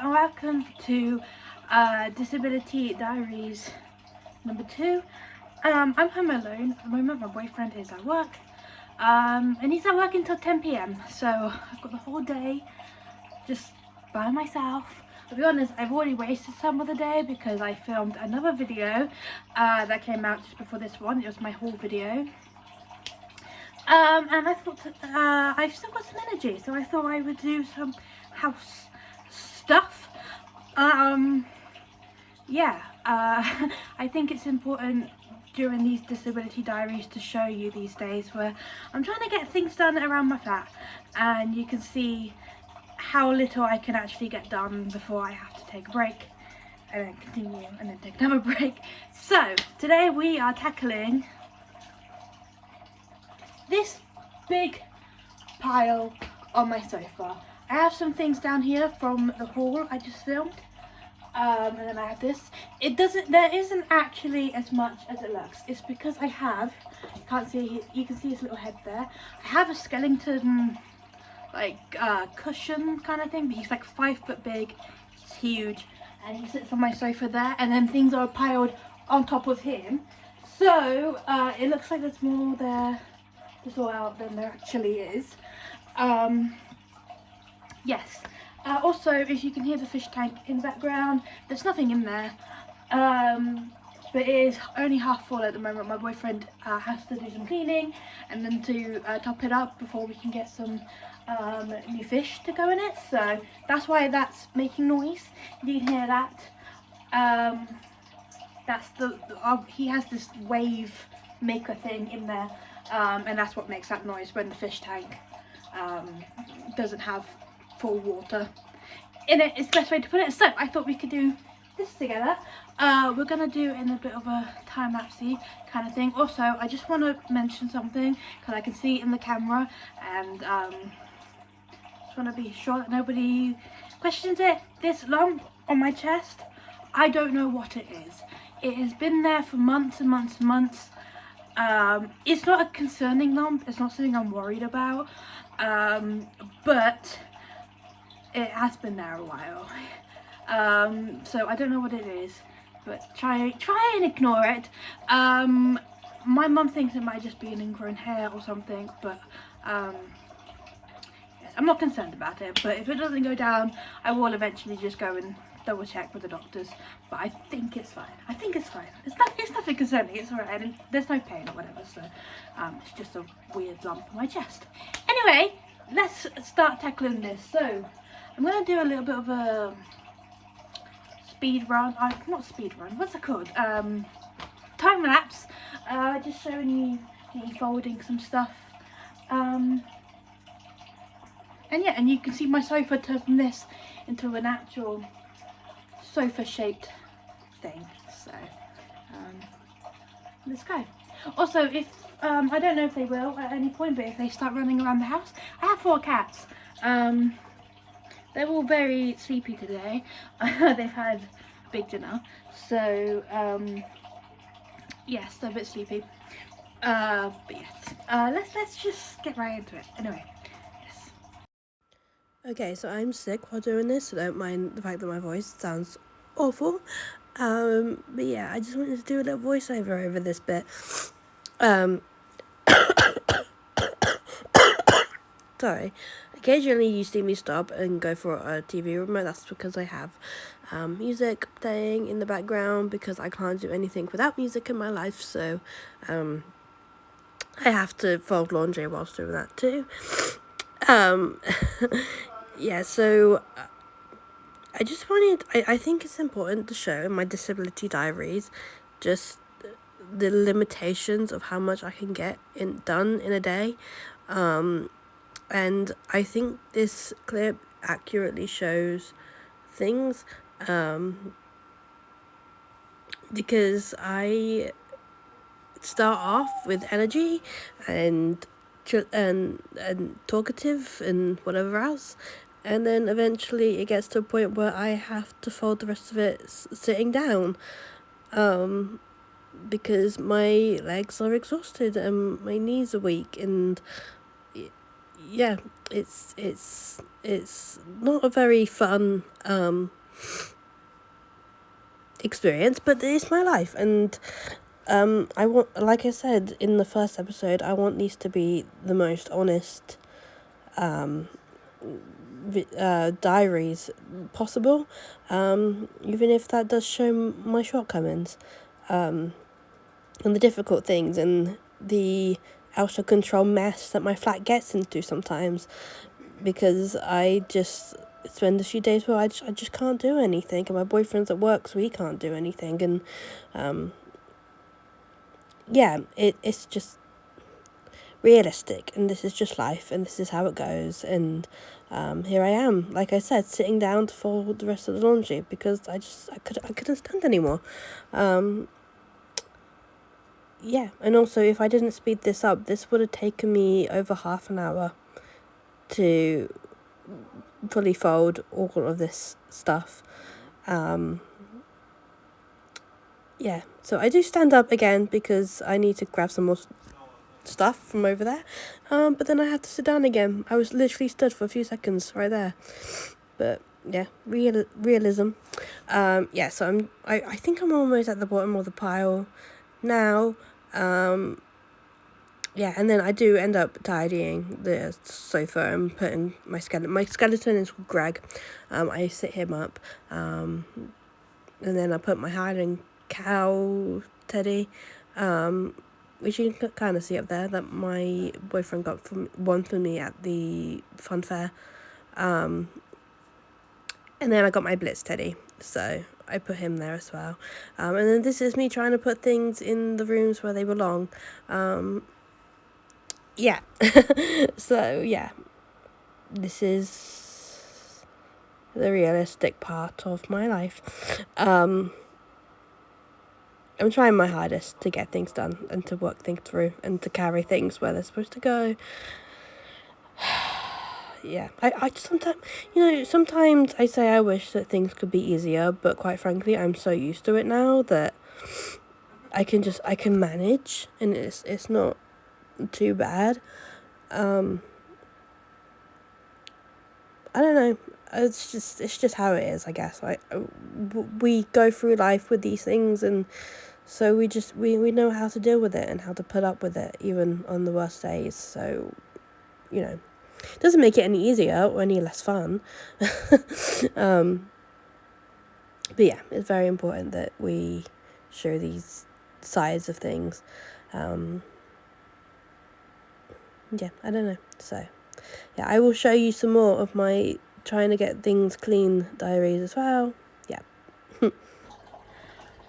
and welcome to Disability Diaries number 2. I'm home alone. At the moment my boyfriend is at work, and he's at work until 10 p.m. so I've got the whole day just by myself. To be honest, I've already wasted some of the day because I filmed another video that came out just before this one. It was my haul video. And I thought I've still got some energy, so I thought I would do some house stuff. I think it's important during these disability diaries to show you these days where I'm trying to get things done around my flat, and you can see how little I can actually get done before I have to take a break and then continue and then take another break. So today we are tackling this big pile on my sofa. I have some things down here from the haul I just filmed, and then I have this. There isn't actually as much as it looks. It's because I have, you can see his little head there. I have a skeleton like cushion kind of thing, but he's like 5 foot big. It's huge, and he sits on my sofa there, and then things are piled on top of him. So it looks like there's more there to sort out than there actually is. Yes. Also, if you can hear the fish tank in the background, there's nothing in there, but it is only half full at the moment. My boyfriend has to do some cleaning and then to top it up before we can get some new fish to go in it, so that's why that's making noise. You can hear that. That's he has this wave maker thing in there, and that's what makes that noise when the fish tank doesn't have full water in it. It's the best way to put it. So I thought we could do this together. We're gonna do in a bit of a time-lapsey kind of thing. Also, I just want to mention something because I can see it in the camera, and just want to be sure that nobody questions it. This lump on my chest, I don't know what it is. It has been there for months and months and months. It's not a concerning lump, it's not something I'm worried about, but it has been there a while. So I don't know what it is, but try and ignore it. My mum thinks it might just be an ingrown hair or something, but yes, I'm not concerned about it. But if it doesn't go down, I will eventually just go and double check with the doctors, but I think it's fine. It's nothing concerning. It's alright, and there's no pain or whatever, so it's just a weird lump on my chest. Anyway, let's start tackling this. So I'm gonna do a little bit of a speed run. Not speed run, what's it called? Time lapse. Just showing you me folding some stuff. And yeah, and you can see my sofa turn this into an actual sofa shaped thing. So let's go. Also, if I don't know if they will at any point, but if they start running around the house, I have 4 cats. They're all very sleepy today. They've had a big dinner, so yes, they're a bit sleepy, but yes, let's just get right into it. Anyway, yes. Okay, so I'm sick while doing this, so don't mind the fact that my voice sounds awful. But yeah, I just wanted to do a little voiceover over this bit. Sorry. Occasionally you see me stop and go for a TV remote. That's because I have music playing in the background, because I can't do anything without music in my life, so I have to fold laundry whilst doing that too. Yeah, so I just wanted, I think it's important to show in my disability diaries just the limitations of how much I can get done in a day. And I think this clip accurately shows things, because I start off with energy and talkative and whatever else, and then eventually it gets to a point where I have to fold the rest of it sitting down, because my legs are exhausted and my knees are weak, and yeah, it's not a very fun experience, but it's my life, and I want, like I said in the first episode, I want these to be the most honest diaries possible, even if that does show my shortcomings, and the difficult things, and the out of control mess that my flat gets into sometimes, because I just spend a few days where I just can't do anything, and my boyfriend's at work, so he can't do anything, and yeah, it's just realistic, and this is just life, and this is how it goes, and here I am, like I said, sitting down to fold the rest of the laundry because I couldn't stand anymore. Yeah, and also if I didn't speed this up, this would have taken me over half an hour to fully fold all of this stuff. Yeah, so I do stand up again because I need to grab some more stuff from over there, but then I have to sit down again. I was literally stood for a few seconds right there, but yeah, realism. Yeah, so I think I'm almost at the bottom of the pile now. Yeah, and then I do end up tidying the sofa and putting my skeleton is called Greg. I sit him up, and then I put my hiding cow Teddy, which you can kind of see up there, that my boyfriend got one for me at the fun fair. And then I got my Blitz Teddy, so I put him there as well. And then this is me trying to put things in the rooms where they belong. Yeah. So yeah, this is the realistic part of my life. I'm trying my hardest to get things done and to work things through and to carry things where they're supposed to go. Yeah, I just sometimes I say I wish that things could be easier, but quite frankly, I'm so used to it now that I can manage, and it's not too bad. I don't know. It's just how it is, I guess. We go through life with these things, and so we know how to deal with it and how to put up with it, even on the worst days. So, it doesn't make it any easier or any less fun. But yeah, it's very important that we show these sides of things. Yeah, I don't know. So, yeah, I will show you some more of my trying to get things clean diaries as well. Yeah.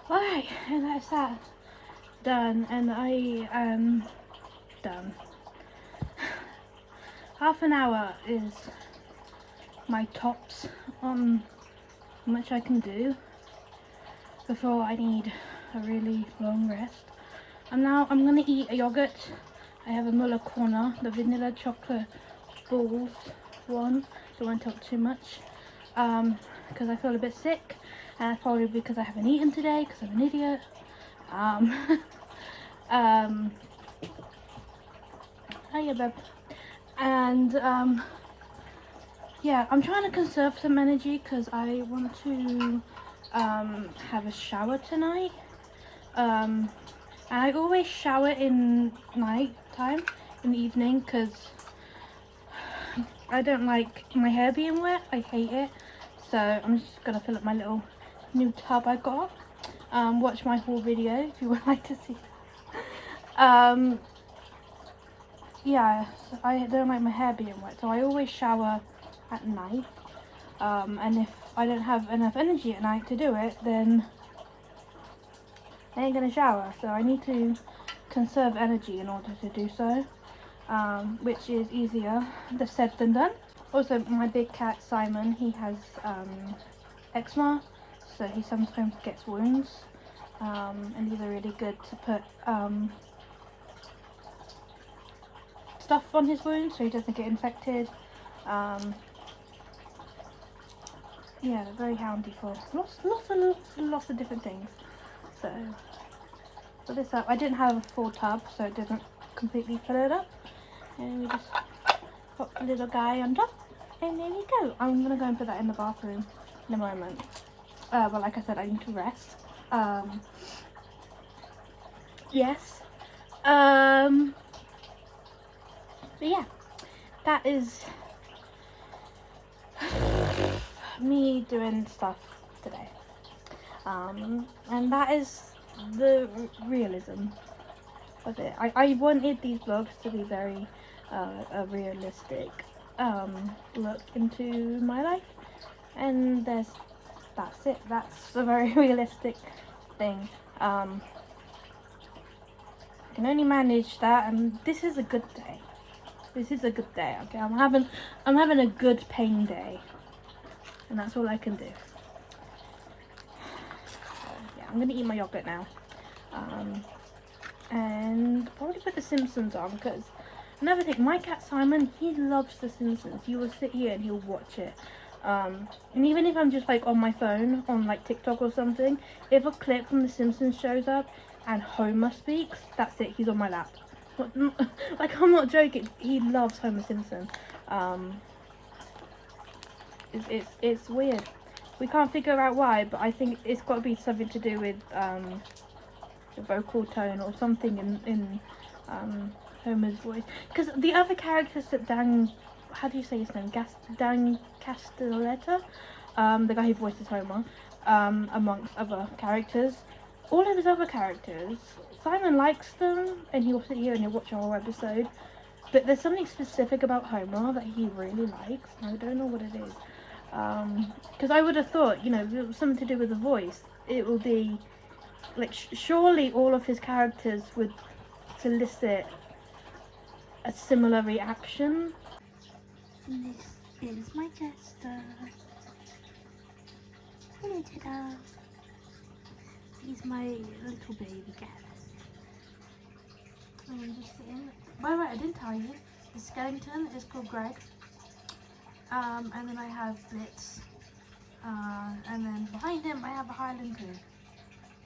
Alright, and that's that done, and I am done. Half an hour is my tops on how much I can do before I need a really long rest. I'm going to eat a yogurt. I have a Muller Corner, the vanilla chocolate balls one. Don't want to talk too much because I feel a bit sick, and that's probably because I haven't eaten today because I'm an idiot. Hiya, babe. And yeah, I'm trying to conserve some energy because I want to have a shower tonight. And I always shower in night time, in the evening, because I don't like my hair being wet. I hate it. So I'm just gonna fill up my little new tub I got. Watch my haul video if you would like to see that. Yeah, so I don't like my hair being wet, so I always shower at night. And if I don't have enough energy at night to do it, then I ain't gonna shower. So I need to conserve energy in order to do so, which is easier said than done. Also, my big cat Simon, he has eczema, so he sometimes gets wounds, and these are really good to put stuff on his wounds so he doesn't get infected. Yeah, they're very handy for lots of different things. So put this up. I didn't have a full tub, so it didn't completely fill it up. And we just Pop the little guy on top, and there we go. I'm gonna go and put that in the bathroom in a moment. But like I said, I need to rest. Yes. But yeah, that is me doing stuff today. And that is the realism of it. I wanted these vlogs to be very a realistic look into my life, and that's it. That's a very realistic thing. I can only manage that, and this is a good day. This is a good day. Okay, I'm having a good pain day, and that's all I can do. So, yeah, I'm gonna eat my yogurt now, and probably put The Simpsons on, because another thing, my cat Simon, he loves The Simpsons. He will sit here and he'll watch it. And even if I'm just like on my phone, on like TikTok or something, if a clip from The Simpsons shows up and Homer speaks, that's it, he's on my lap. Like, I'm not joking, he loves Homer Simpson. It's weird. We can't figure out why, but I think it's got to be something to do with the vocal tone or something in Homer's voice. Because the other characters that how do you say his name? Dan Castellaneta, the guy who voices Homer, amongst other characters. All of his other characters, Simon likes them, and he'll sit here and he'll watch a whole episode. But there's something specific about Homer that he really likes, and I don't know what it is. Because I would have thought, you know, if it was something to do with the voice, it would be like surely all of his characters would solicit a similar reaction. And this is my Jester. Hello, Jetta. He's my little baby cat. And I'm just sitting. By the way, I didn't tell you, the skeleton is called Greg. And then I have Blitz. And then behind him I have a Highland too,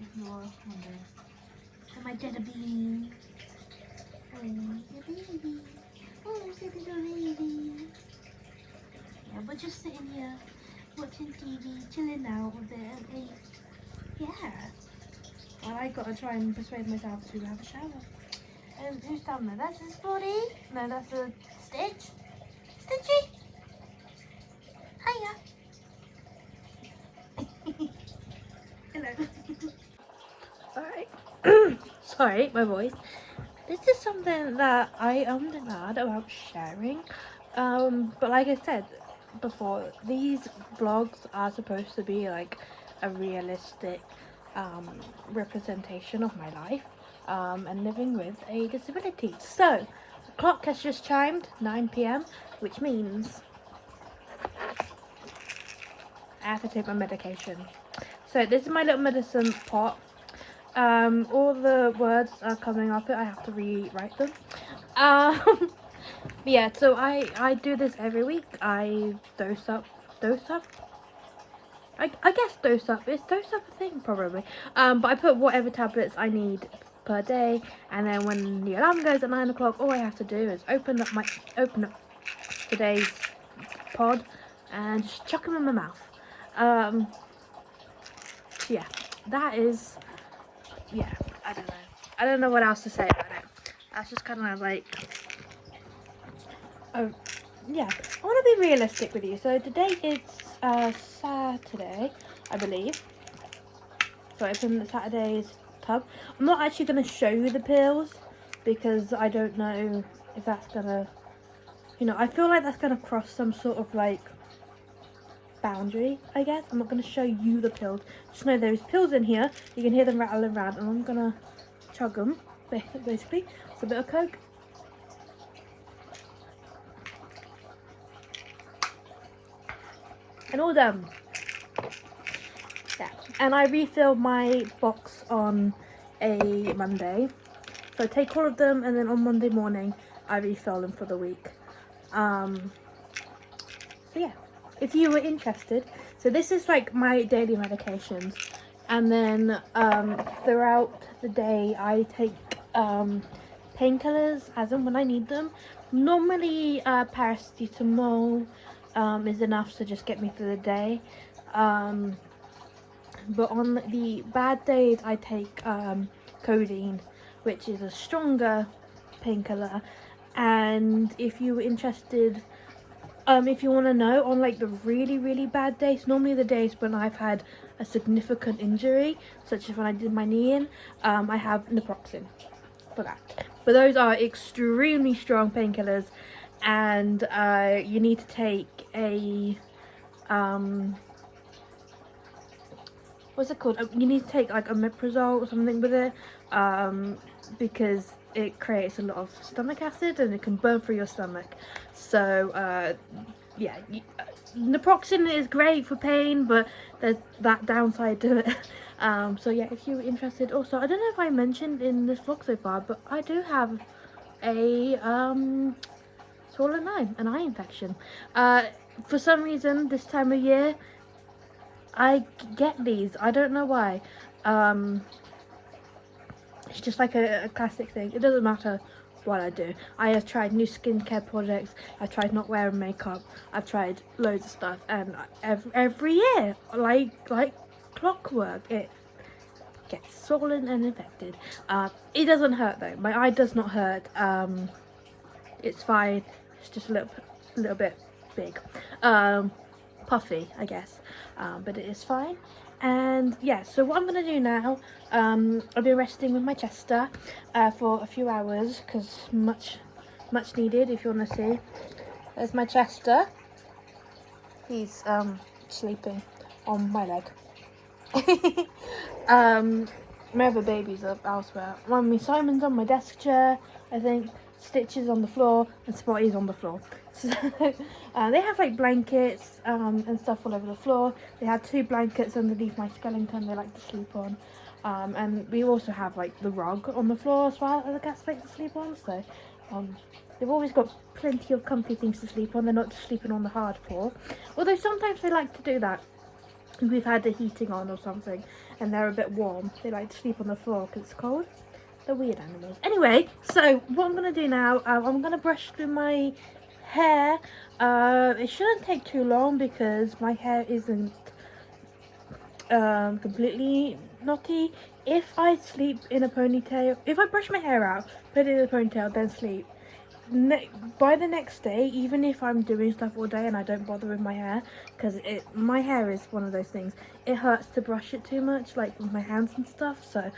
if you're wondering. And my Jetta Bean. Oh, your baby. Oh, so little baby. Yeah, we're just sitting here watching TV, chilling out a bit, and yeah. Well, I gotta try and persuade myself to have a shower. And who's down there? That's a Spotty. No, that's a Stitch. Stitchy. Hiya. Hello. Alright. Sorry, my voice. This is something that I am glad about sharing. But like I said before, these vlogs are supposed to be like a realistic representation of my life and living with a disability. So, the clock has just chimed 9 p.m, which means I have to take my medication. So this is my little medicine pot. All the words are coming off it. I have to rewrite them. Yeah, so I do this every week. I dose up. I guess dose up. Is dose up a thing? Probably. But I put whatever tablets I need per day, and then when the alarm goes at 9 o'clock, all I have to do is open up today's pod and just chuck them in my mouth. Yeah, that is, yeah, I don't know what else to say about it. That's just kind of like, oh, yeah, I want to be realistic with you. So today is Saturday, I believe. So I opened the Saturday's tub. I'm not actually going to show you the pills because I don't know if that's going to, you know, I feel like that's going to cross some sort of like boundary, I guess. I'm not going to show you the pills. Just know there's pills in here. You can hear them rattling around, and I'm going to chug them, basically. It's a bit of Coke. And all done. Yeah. And I refill my box on a Monday. So I take all of them, and then on Monday morning, I refill them for the week. So yeah. If you were interested, so this is like my daily medications, and then throughout the day I take painkillers as and when I need them, Normally, paracetamol is enough to just get me through the day. But on the bad days, I take codeine, which is a stronger painkiller. And if you're interested, if you want to know, on like the really bad days, normally the days when I've had a significant injury, such as when I did my knee in, I have naproxen for that. But those are extremely strong painkillers, and you need to take a what's it called? You need to take like omeprazole or something with it, because it creates a lot of stomach acid and it can burn through your stomach. So yeah, naproxen is great for pain, but there's that downside to it. So yeah, if you're interested. Also, I don't know if I mentioned in this vlog so far, but I do have a swollen eye, an eye infection. For some reason, this time of year, I get these. I don't know why. It's just like a classic thing. It doesn't matter what I do. I have tried new skincare products. I've tried not wearing makeup. I've tried loads of stuff, and every year, like clockwork, it gets swollen and infected. It doesn't hurt though. My eye does not hurt. It's fine. It's just a little bit big. Puffy, I guess, but it is fine. And yeah, so what I'm gonna do now, I've been resting with my Chester for a few hours, because much needed. If you want to see, there's my Chester. He's sleeping on my leg. My other babies are elsewhere. Mummy Simon's on my desk chair, I think. Stitches on the floor, and Spotty's on the floor. So they have like blankets and stuff all over the floor. They have 2 blankets underneath my skeleton they like to sleep on. And we also have like the rug on the floor as well that the cats like to sleep on. So they've always got plenty of comfy things to sleep on. They're not just sleeping on the hard floor. Although sometimes they like to do that. If we've had the heating on or something and they're a bit warm, they like to sleep on the floor because it's cold. They're weird animals. Anyway, so what I'm going to do now, I'm going to brush through my hair. It shouldn't take too long because my hair isn't completely knotty. If I sleep in a ponytail, if I brush my hair out, put it in a ponytail, then sleep, by the next day, even if I'm doing stuff all day and I don't bother with my hair, because my hair is one of those things, it hurts to brush it too much, like with my hands and stuff, so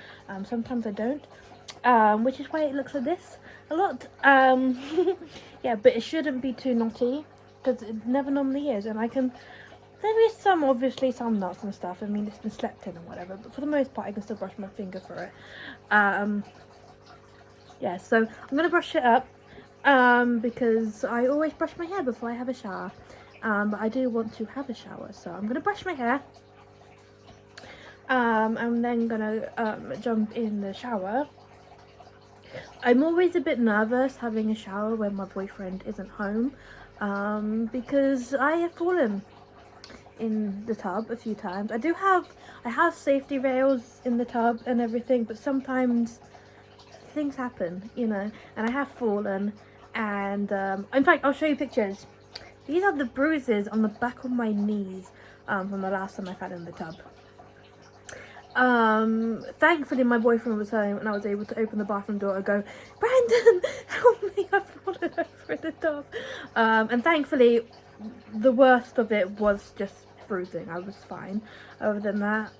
sometimes I don't. Which is why it looks like this a lot. Yeah, but it shouldn't be too knotty because it never normally is. And there is obviously some knots and stuff. I mean, it's been slept in or whatever, but for the most part, I can still brush my finger for it. Yeah, so I'm gonna brush it up because I always brush my hair before I have a shower. But I do want to have a shower, so I'm gonna brush my hair. I'm then gonna jump in the shower. I'm always a bit nervous having a shower when my boyfriend isn't home, because I have fallen in the tub a few times. I have safety rails in the tub and everything, but sometimes things happen, you know, and I have fallen. And in fact, I'll show you pictures. These are the bruises on the back of my knees from the last time I fell in the tub. Thankfully my boyfriend was home and I was able to open the bathroom door and go, "Brandon, help me, I've fallen over in the tub." And thankfully the worst of it was just bruising. I was fine other than that.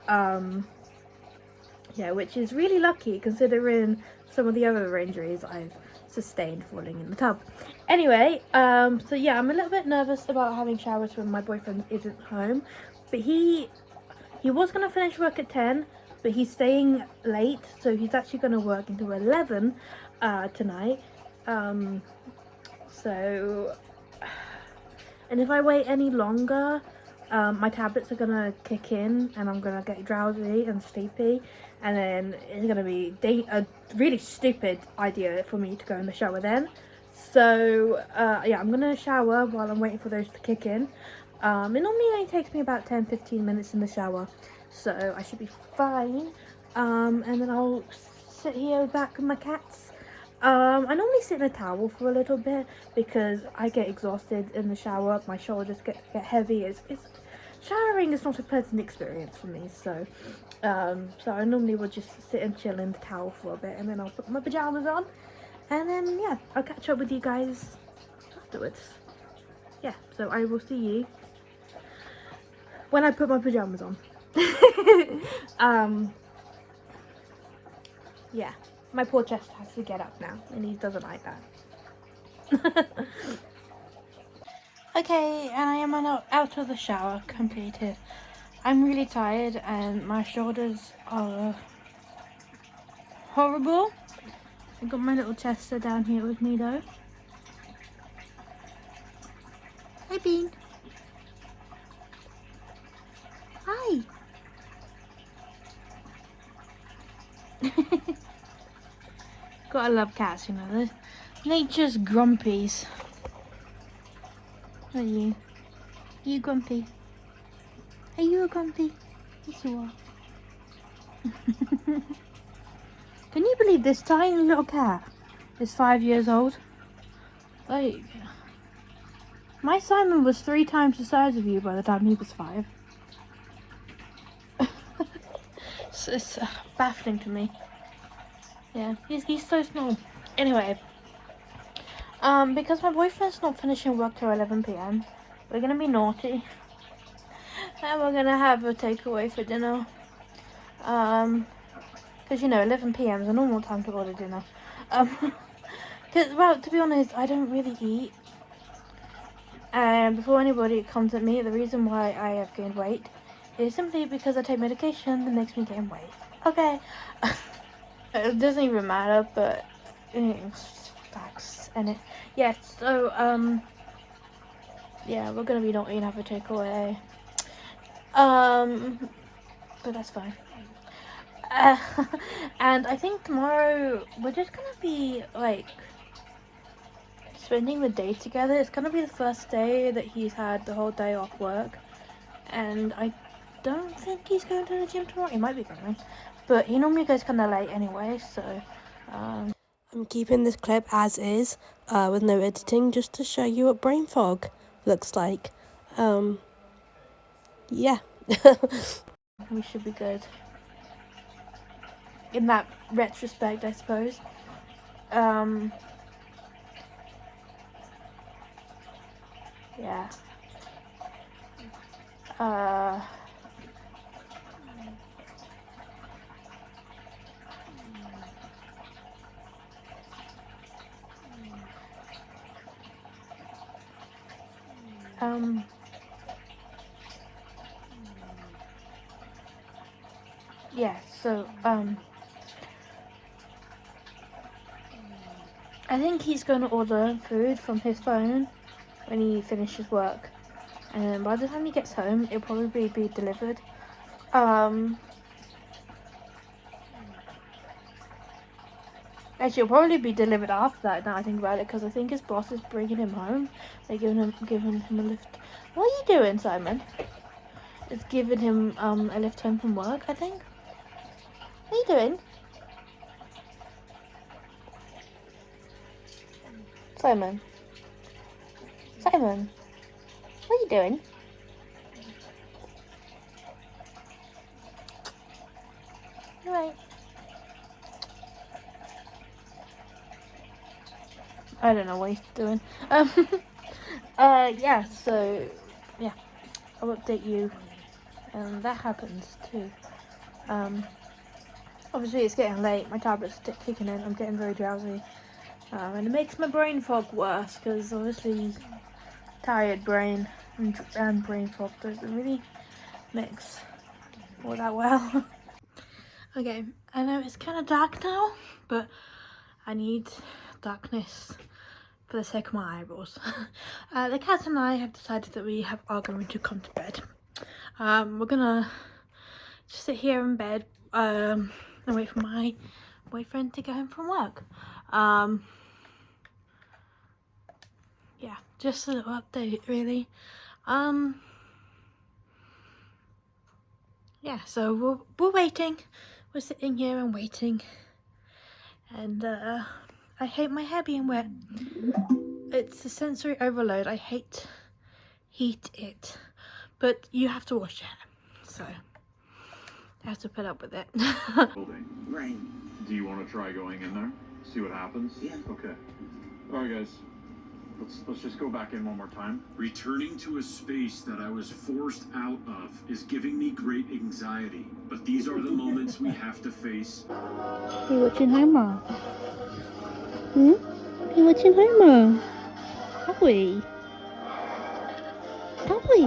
Yeah, which is really lucky considering some of the other injuries I've sustained falling in the tub. Anyway, so yeah, I'm a little bit nervous about having showers when my boyfriend isn't home, but he was going to finish work at 10, but he's staying late, so he's actually going to work until 11 tonight. So, and if I wait any longer, my tablets are going to kick in and I'm going to get drowsy and sleepy, and then it's going to be a really stupid idea for me to go in the shower then. So, yeah, I'm going to shower while I'm waiting for those to kick in. It normally only takes me about 10-15 minutes in the shower, so I should be fine. And then I'll sit here back with my cats I normally sit in a towel for a little bit because I get exhausted in the shower. My shoulders get heavy. It's showering is not a pleasant experience for me, so so I normally would just sit and chill in the towel for a bit, and then I'll put my pajamas on, and then yeah, I'll catch up with you guys afterwards. Yeah, so I will see you when I put my pajamas on. Yeah, my poor chest has to get up now, and he doesn't like that. Okay, and I am out of the shower, completed. I'm really tired, and my shoulders are horrible. I got my little Chester down here with me though. Hi, Bean. Hi. Gotta love cats, you know. They're nature's grumpies. Are you? Are you grumpy? Are you a grumpy? Yes, you are. Can you believe this tiny little cat is 5 years old? Like, my Simon was 3 times the size of you by the time he was 5. It's baffling to me. Yeah, he's so small. Anyway, because my boyfriend's not finishing work till 11 p.m, we're gonna be naughty, and we're gonna have a takeaway for dinner. Because you know 11 p.m is a normal time to order dinner. Cause well, to be honest, I don't really eat. And before anybody comes at me, the reason why I have gained weight is simply because I take medication that makes me gain weight. Okay. It doesn't even matter, but it's facts, and it. Yeah. So yeah, we're gonna be naughty and have a takeaway. But that's fine. And I think tomorrow we're just gonna be like spending the day together. It's gonna be the first day that he's had the whole day off work, and I don't think he's going to the gym tomorrow. He might be going, but he normally goes kind of late anyway, so I'm keeping this clip as is, with no editing, just to show you what brain fog looks like. Yeah. we should be good in that retrospect, I suppose. Yeah. Yeah, so, I think he's going to order food from his phone when he finishes work. And by the time he gets home, it'll probably be delivered. Actually, it'll probably be delivered after that, now I think about it, because I think his boss is bringing him home. They're giving him a lift. What are you doing, Simon? It's giving him a lift home from work, I think. What are you doing? Simon? Simon? What are you doing? You're right. I don't know what he's doing. Yeah, so, yeah, I'll update you, and that happens too. Obviously it's getting late, my tablet's kicking in, I'm getting very drowsy, and it makes my brain fog worse, because obviously tired brain and brain fog doesn't really mix all that well. Okay, I know it's kind of dark now, but I need darkness for the sake of my eyeballs. The cat and I have decided that we are going to come to bed. We're gonna just sit here in bed and wait for my boyfriend to go home from work. Yeah, just a little update really. Yeah, so we're waiting. We're sitting here and waiting, and I hate my hair being wet. It's a sensory overload. I hate it. But you have to wash your hair, so I have to put up with it. Right. Do you want to try going in there? See what happens? Yeah. Okay. Alright guys. Let's just go back in one more time. Returning to a space that I was forced out of is giving me great anxiety. But these are the moments we have to face. You watching Homer? Hmm? You watching Homer? Are we? Are we?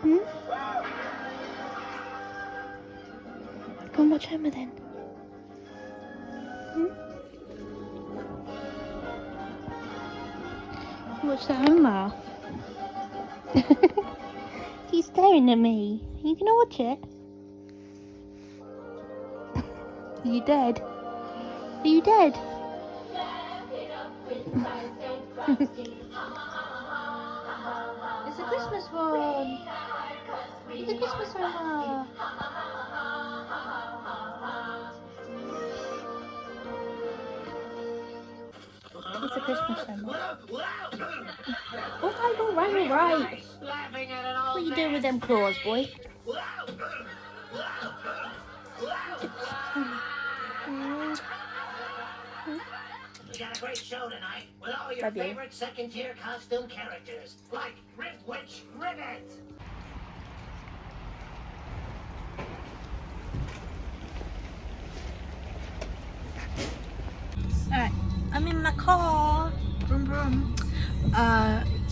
Hmm? Go and watch Homer then. Hmm? Watch that Homer. He's staring at me. Are you gonna watch it? Are you dead? Are you dead? It's a Christmas one. It's a Christmas one. It's a Christmas one. Alright. What are you doing with them claws, boy? We got a great show tonight with all your Love you. favorite second-tier costume characters, like Rip Witch Ribbit. Alright, I'm in my car. Vroom vroom.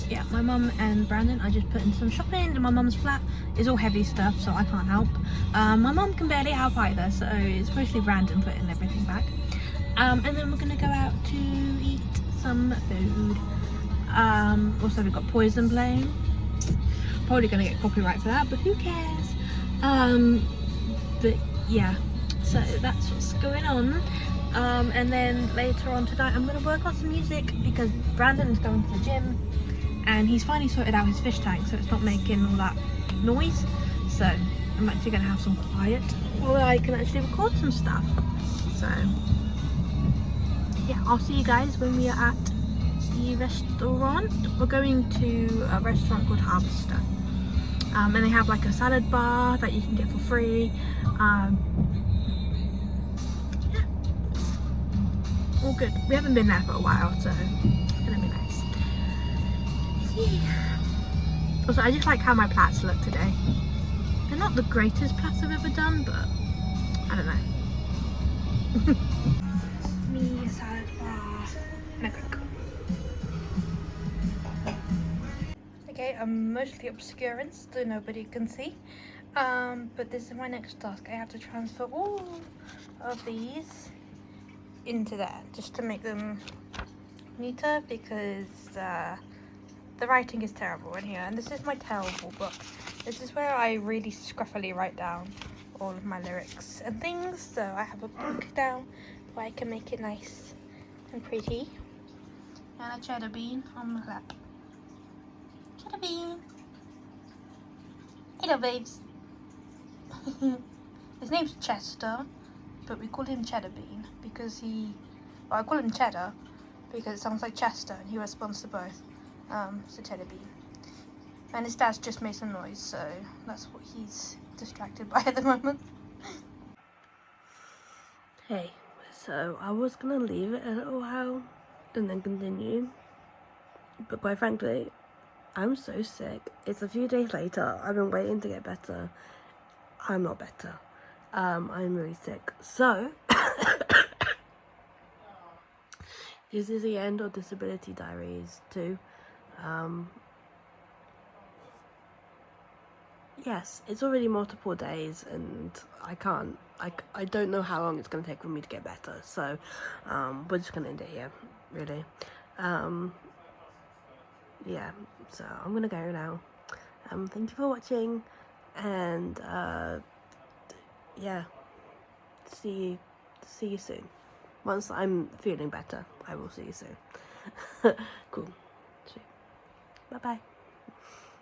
Yeah, my mum and Brandon are just putting some shopping in my mum's flat. It's all heavy stuff, so I can't help. My mum can barely help either, so it's mostly Brandon putting everything back. And then we're gonna go out to eat some food. Also we've got Poison playing. Probably gonna get copyright for that, but who cares? But yeah, so that's what's going on. And then later on tonight I'm gonna work on some music because Brandon's going to the gym and he's finally sorted out his fish tank, so it's not making all that noise. So I'm actually gonna have some quiet where I can actually record some stuff. So yeah, I'll see you guys when we are at the restaurant. We're going to a restaurant called Harvester. And they have like a salad bar that you can get for free. Yeah, all good. We haven't been there for a while, so it's gonna be nice. Yeah. Also, I just like how my plaits look today. They're not the greatest plaits I've ever done, but I don't know. Me, a salad bar, and a Coke. Okay, I'm mostly obscuring so nobody can see. But this is my next task. I have to transfer all of these into there just to make them neater because the writing is terrible in here, and this is my terrible book. This is where I really scruffily write down all of my lyrics and things, so I have a book now where I can make it nice and pretty. And a cheddar bean on my lap. Cheddar bean. Hello babes. His name's Chester, but we call him Cheddar Bean because I call him Cheddar because it sounds like Chester and he responds to both. So Cheddar Bean. And his dad's just made some noise, so that's what he's distracted by at the moment. Hey, so I was gonna leave it a little while and then continue, but quite frankly, I'm so sick. It's a few days later. I've been waiting to get better. I'm not better. I'm really sick. So, this is the end of Disability Diaries 2. Yes, it's already multiple days and I don't know how long it's going to take for me to get better. So, we're just going to end it here, really. Yeah, so I'm going to go now. Thank you for watching and, yeah, see you soon. Once I'm feeling better, I will see you soon. Cool. Bye bye.